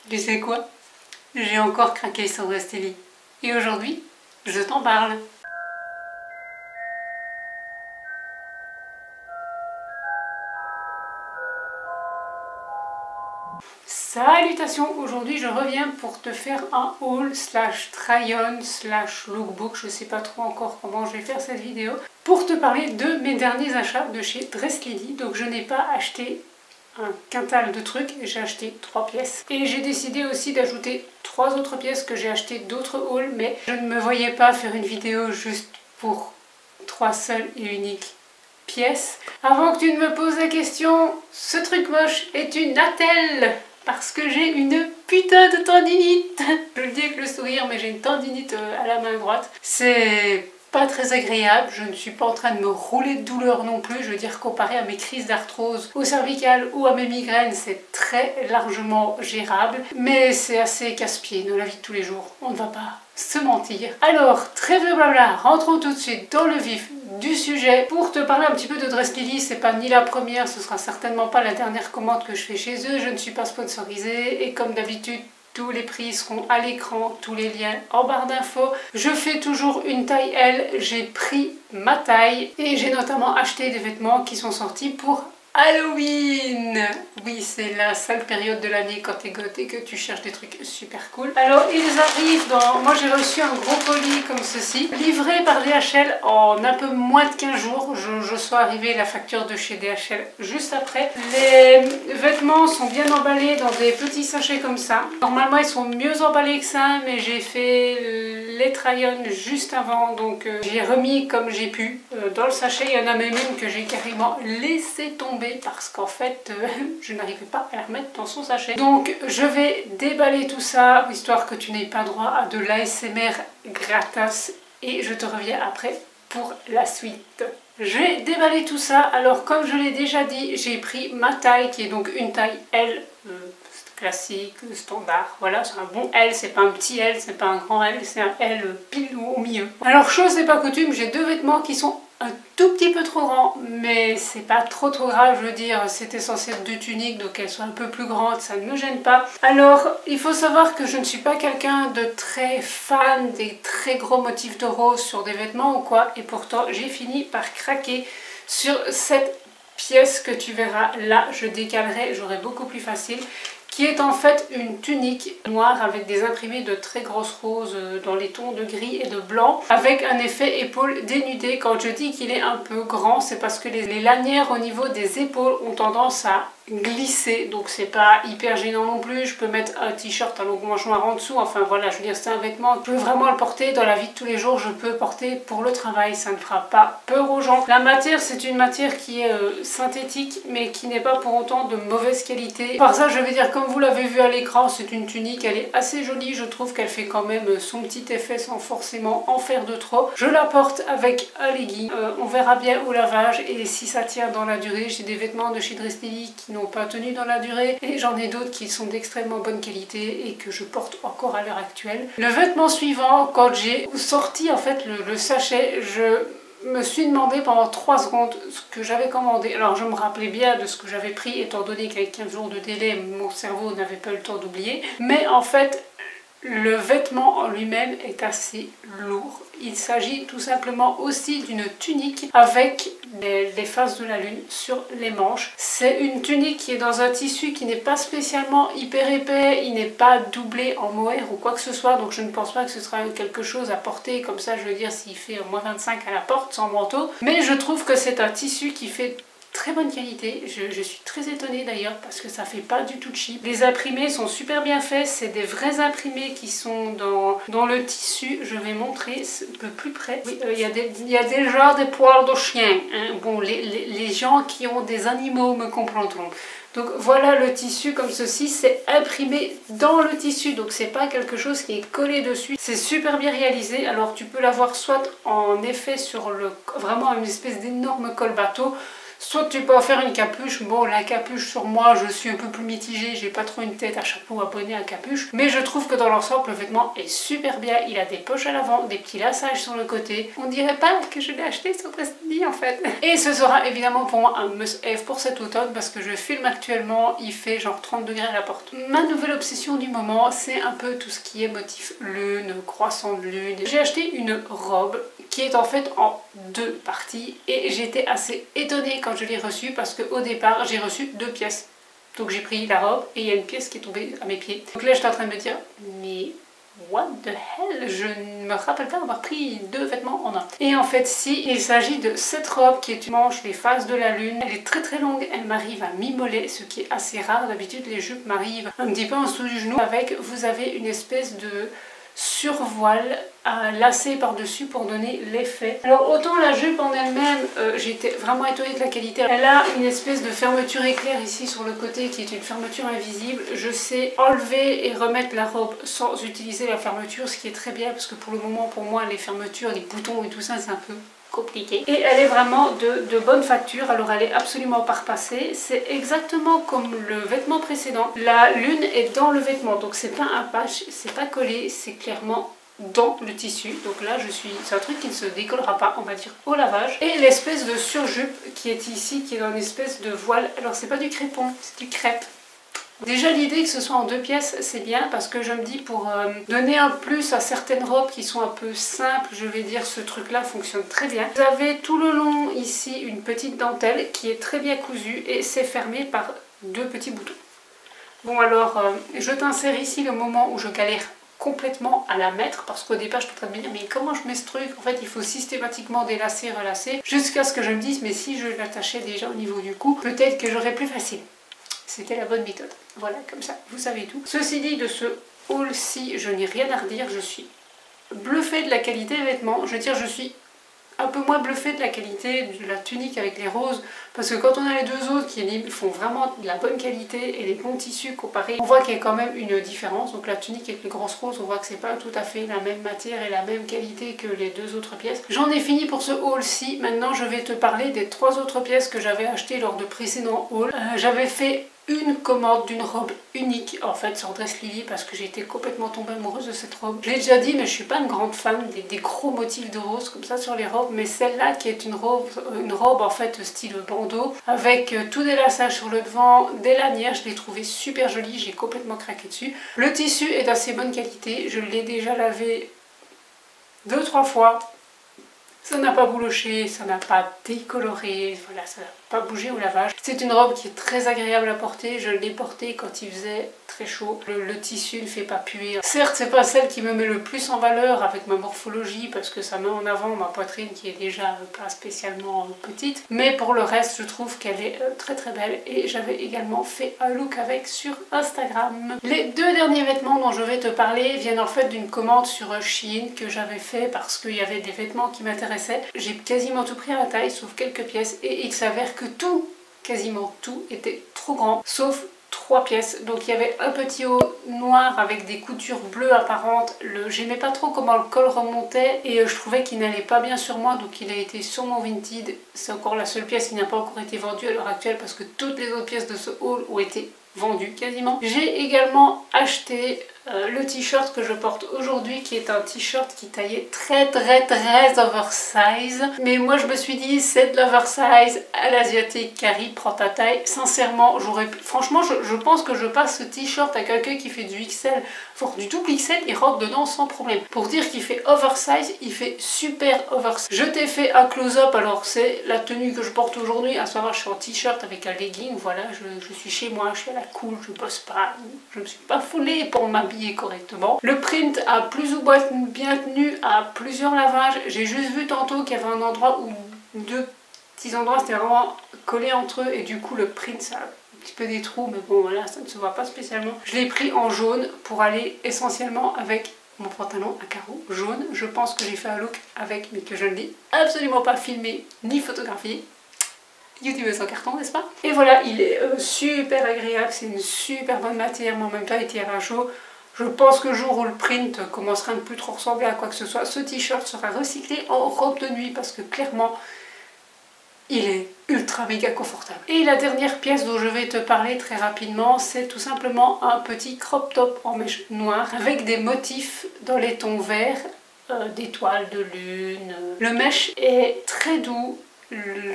Tu sais quoi? J'ai encore craqué sur Dresstélie. Et aujourd'hui, je t'en parle. Salutations, aujourd'hui je reviens pour te faire un haul slash try-on slash lookbook, je sais pas trop encore comment je vais faire cette vidéo, pour te parler de mes derniers achats de chez Dresstélie. Donc je n'ai pas acheté un quintal de trucs, j'ai acheté 3 pièces. Et j'ai décidé aussi d'ajouter 3 autres pièces que j'ai acheté d'autres hauls, mais je ne me voyais pas faire une vidéo juste pour 3 seules et uniques pièces. Avant que tu ne me poses la question, ce truc moche est une attelle parce que j'ai une putain de tendinite. Je le dis avec le sourire, mais j'ai une tendinite à la main droite. C'est pas très agréable, je ne suis pas en train de me rouler de douleur non plus. Je veux dire, comparé à mes crises d'arthrose au cervical ou à mes migraines, c'est très largement gérable, mais c'est assez casse-pied dans la vie de tous les jours, on ne va pas se mentir. Alors, trêve de blabla, rentrons tout de suite dans le vif du sujet pour te parler un petit peu de Dresstélie. C'est pas ni la première, ce sera certainement pas la dernière commande que je fais chez eux, je ne suis pas sponsorisée et comme d'habitude, tous les prix seront à l'écran, tous les liens en barre d'infos. Je fais toujours une taille L, j'ai pris ma taille et j'ai notamment acheté des vêtements qui sont sortis pour Halloween. Oui, c'est la sale période de l'année quand t'es goth et que tu cherches des trucs super cool. Alors, ils arrivent dans... Moi, j'ai reçu un gros colis comme ceci, livré par DHL en un peu moins de 15 jours. Je reçois arriver la facture de chez DHL juste après. Les vêtements sont bien emballés dans des petits sachets comme ça. Normalement, ils sont mieux emballés que ça, mais j'ai fait les try-on juste avant, donc j'ai remis comme j'ai pu dans le sachet. Il y en a même une que j'ai carrément laissé tomber parce qu'en fait je n'arrivais pas à la remettre dans son sachet. Donc je vais déballer tout ça histoire que tu n'aies pas droit à de l'ASMR gratos et je te reviens après pour la suite. Je vais déballer tout ça. Alors comme je l'ai déjà dit, j'ai pris ma taille qui est donc une taille L classique, standard, voilà, c'est un bon L, c'est pas un petit L, c'est pas un grand L, c'est un L pile au milieu. Alors chose n'est pas coutume, j'ai deux vêtements qui sont un tout petit peu trop grands, mais c'est pas trop grave, je veux dire, c'était censé être deux tuniques, donc elles sont un peu plus grandes, ça ne me gêne pas. Alors, il faut savoir que je ne suis pas quelqu'un de très fan des très gros motifs de rose sur des vêtements ou quoi, et pourtant j'ai fini par craquer sur cette pièce que tu verras là, je décalerai, j'aurai beaucoup plus facile, qui est en fait une tunique noire avec des imprimés de très grosses roses dans les tons de gris et de blanc, avec un effet épaule dénudé. Quand je dis qu'il est un peu grand, c'est parce que les lanières au niveau des épaules ont tendance à glisser, donc c'est pas hyper gênant non plus. Je peux mettre un t-shirt à longue manche noire en dessous, enfin voilà, je veux dire, c'est un vêtement, je peux vraiment le porter dans la vie de tous les jours, je peux porter pour le travail, ça ne fera pas peur aux gens. La matière, c'est une matière qui est synthétique, mais qui n'est pas pour autant de mauvaise qualité. Par ça, je vais dire, comme vous l'avez vu à l'écran, c'est une tunique, elle est assez jolie, je trouve qu'elle fait quand même son petit effet sans forcément en faire de trop. Je la porte avec un legging, on verra bien au lavage et si ça tient dans la durée. J'ai des vêtements de chez Dresstélie qui n'ont pas tenu dans la durée et j'en ai d'autres qui sont d'extrêmement bonne qualité et que je porte encore à l'heure actuelle. Le vêtement suivant, quand j'ai sorti en fait le sachet, je me suis demandé pendant 3 secondes ce que j'avais commandé. Alors je me rappelais bien de ce que j'avais pris étant donné qu'avec 15 jours de délai mon cerveau n'avait pas eu le temps d'oublier, mais en fait le vêtement en lui-même est assez lourd. Il s'agit tout simplement aussi d'une tunique avec les faces de la lune sur les manches. C'est une tunique qui est dans un tissu qui n'est pas spécialement hyper épais, il n'est pas doublé en mohair ou quoi que ce soit, donc je ne pense pas que ce sera quelque chose à porter comme ça, je veux dire, s'il fait moins 25 à la porte sans manteau. Mais je trouve que c'est un tissu qui fait très bonne qualité, je suis très étonnée d'ailleurs parce que ça fait pas du tout cheap. Les imprimés sont super bien faits, c'est des vrais imprimés qui sont dans le tissu. Je vais montrer un peu plus près. Oui, il y a déjà des poils de chien, hein. Bon, les gens qui ont des animaux me comprendront. Donc voilà le tissu comme ceci, c'est imprimé dans le tissu, donc c'est pas quelque chose qui est collé dessus. C'est super bien réalisé, alors tu peux l'avoir soit en effet sur vraiment une espèce d'énorme col bateau, Soit tu peux en faire une capuche. Bon, la capuche sur moi, je suis un peu plus mitigée, j'ai pas trop une tête à chapeau abonnée à capuche. Mais je trouve que dans l'ensemble, le vêtement est super bien. Il a des poches à l'avant, des petits lassages sur le côté. On dirait pas que je l'ai acheté sur Prestige en fait. Et ce sera évidemment pour moi un must-have pour cet automne parce que je filme actuellement, il fait genre 30 degrés à la porte. Ma nouvelle obsession du moment, c'est un peu tout ce qui est motif lune, croissant de lune. J'ai acheté une robe qui est en fait en 2 parties et j'étais assez étonnée quand je l'ai reçue parce qu'au départ j'ai reçu 2 pièces. Donc j'ai pris la robe et il y a une pièce qui est tombée à mes pieds. Donc là j'étais en train de me dire mais what the hell, je ne me rappelle pas avoir pris 2 vêtements en un. Et en fait si, il s'agit de cette robe qui est une manche les faces de la lune. Elle est très très longue, elle m'arrive à mi-mollet, ce qui est assez rare. D'habitude les jupes m'arrivent un petit peu en dessous du genou. Avec, vous avez une espèce de survoile à lacer par-dessus pour donner l'effet. Alors autant la jupe en elle-même, j'étais vraiment étonnée de la qualité. Elle a une espèce de fermeture éclair ici sur le côté qui est une fermeture invisible. Je sais enlever et remettre la robe sans utiliser la fermeture, ce qui est très bien parce que pour le moment pour moi les fermetures, les boutons et tout ça c'est un peu compliqué. Et elle est vraiment de bonne facture, alors elle est absolument pas repassée. C'est exactement comme le vêtement précédent. La lune est dans le vêtement, donc c'est pas un patch, c'est pas collé, c'est clairement dans le tissu. Donc là c'est un truc qui ne se décollera pas, on va dire, au lavage. Et l'espèce de surjupe qui est ici, qui est dans une espèce de voile. Alors c'est pas du crépon, c'est du crêpe. Déjà l'idée que ce soit en 2 pièces c'est bien parce que je me dis pour donner un plus à certaines robes qui sont un peu simples, je vais dire ce truc là fonctionne très bien. Vous avez tout le long ici une petite dentelle qui est très bien cousue et c'est fermé par 2 petits boutons. Bon alors je t'insère ici le moment où je galère complètement à la mettre parce qu'au départ je suis en train de me dire mais comment je mets ce truc, en fait il faut systématiquement délacer, relacer jusqu'à ce que je me dise mais si je l'attachais déjà au niveau du cou peut-être que j'aurais plus facile. C'était la bonne méthode. Voilà, comme ça, vous savez tout. Ceci dit, de ce haul-ci, je n'ai rien à redire. Je suis bluffée de la qualité des vêtements. Je veux dire, je suis un peu moins bluffée de la qualité de la tunique avec les roses. Parce que quand on a les 2 autres qui font vraiment de la bonne qualité et des bons tissus comparés, on voit qu'il y a quand même une différence. Donc la tunique avec les grosses roses, on voit que c'est pas tout à fait la même matière et la même qualité que les 2 autres pièces. J'en ai fini pour ce haul-ci. Maintenant, je vais te parler des 3 autres pièces que j'avais achetées lors de précédents hauls. J'avais fait une commande d'une robe unique en fait sur Dress Lily parce que j'ai été complètement tombée amoureuse de cette robe. Je l'ai déjà dit mais je suis pas une grande fan des gros motifs de rose comme ça sur les robes, mais celle-là qui est une robe en fait style bandeau avec tout des lassages sur le devant, des lanières, je l'ai trouvée super jolie, j'ai complètement craqué dessus. Le tissu est d'assez bonne qualité, je l'ai déjà lavé 2-3 fois. Ça n'a pas bouloché, ça n'a pas décoloré, voilà, ça n'a pas bougé au lavage. C'est une robe qui est très agréable à porter, je l'ai portée quand il faisait très chaud. Le tissu ne fait pas puer. Certes, c'est pas celle qui me met le plus en valeur avec ma morphologie parce que ça met en avant ma poitrine qui est déjà pas spécialement petite. Mais pour le reste, je trouve qu'elle est très très belle et j'avais également fait un look avec sur Instagram. Les 2 derniers vêtements dont je vais te parler viennent en fait d'une commande sur Shein que j'avais fait parce qu'il y avait des vêtements qui m'intéressaient. J'ai quasiment tout pris à la taille sauf quelques pièces et il s'avère que tout, quasiment tout, était trop grand sauf 3 pièces. Donc il y avait un petit haut noir avec des coutures bleues apparentes. J'aimais pas trop comment le col remontait et je trouvais qu'il n'allait pas bien sur moi, donc il a été sur mon Vinted. C'est encore la seule pièce qui n'a pas encore été vendue à l'heure actuelle parce que toutes les autres pièces de ce haul ont été vendues quasiment. J'ai également acheté le t-shirt que je porte aujourd'hui qui est un t-shirt qui taillait très oversize, mais moi je me suis dit c'est de l'oversize à l'asiatique. Carrie, prends ta taille. Sincèrement franchement je pense que je passe ce t-shirt à quelqu'un qui fait du XL, voire du double XL, il rentre dedans sans problème. Pour dire qu'il fait oversize, il fait super oversize. Je t'ai fait un close-up, alors c'est la tenue que je porte aujourd'hui, à savoir je suis en t-shirt avec un legging, voilà, je suis chez moi, je suis à la cool, je bosse pas, je me suis pas foulée pour m'habiller correctement. Le print a plus ou moins bien tenu à plusieurs lavages. J'ai juste vu tantôt qu'il y avait un endroit où 2 petits endroits c'était vraiment collé entre eux et du coup le print ça a un petit peu des trous, mais bon voilà, ça ne se voit pas spécialement. Je l'ai pris en jaune pour aller essentiellement avec mon pantalon à carreaux jaune. Je pense que j'ai fait un look avec, mais que je ne l'ai absolument pas filmé ni photographié. YouTube sans carton, n'est-ce pas? Et voilà, il est super agréable, c'est une super bonne matière, mais en même temps il tire à chaud. Je pense que le jour où le print commencera à ne plus trop ressembler à quoi que ce soit, ce t-shirt sera recyclé en robe de nuit parce que clairement il est ultra méga confortable. Et la dernière pièce dont je vais te parler très rapidement, c'est tout simplement un petit crop top en mèche noire avec des motifs dans les tons verts, d'étoiles, de lune. Le mèche est très doux.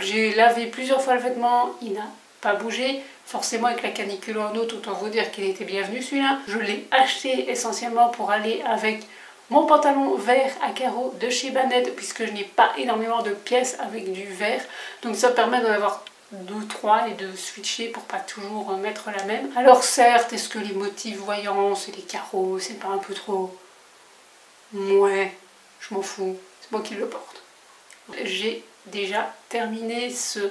J'ai lavé plusieurs fois le vêtement, il n'a pas bougé. Forcément avec la canicule en août, autant vous dire qu'il était bienvenu celui-là. Je l'ai acheté essentiellement pour aller avec mon pantalon vert à carreaux de chez Banette, puisque je n'ai pas énormément de pièces avec du vert. Donc ça permet d'en avoir 2 ou 3 et de switcher pour pas toujours mettre la même. Alors certes, est-ce que les motifs voyants, c'est les carreaux, c'est pas un peu trop... Ouais, je m'en fous, c'est moi qui le porte. J'ai déjà terminé ce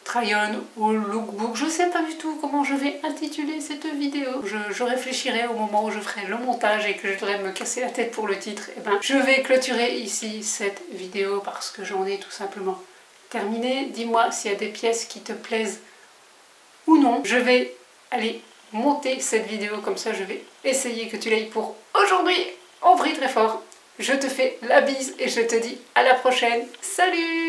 try-on au lookbook. Je sais pas du tout comment je vais intituler cette vidéo. Je réfléchirai au moment où je ferai le montage et que je devrais me casser la tête pour le titre. Et ben, je vais clôturer ici cette vidéo parce que j'en ai tout simplement terminé. Dis-moi s'il y a des pièces qui te plaisent ou non. Je vais aller monter cette vidéo comme ça. Je vais essayer que tu l'aies pour aujourd'hui. On brille très fort. Je te fais la bise et je te dis à la prochaine. Salut!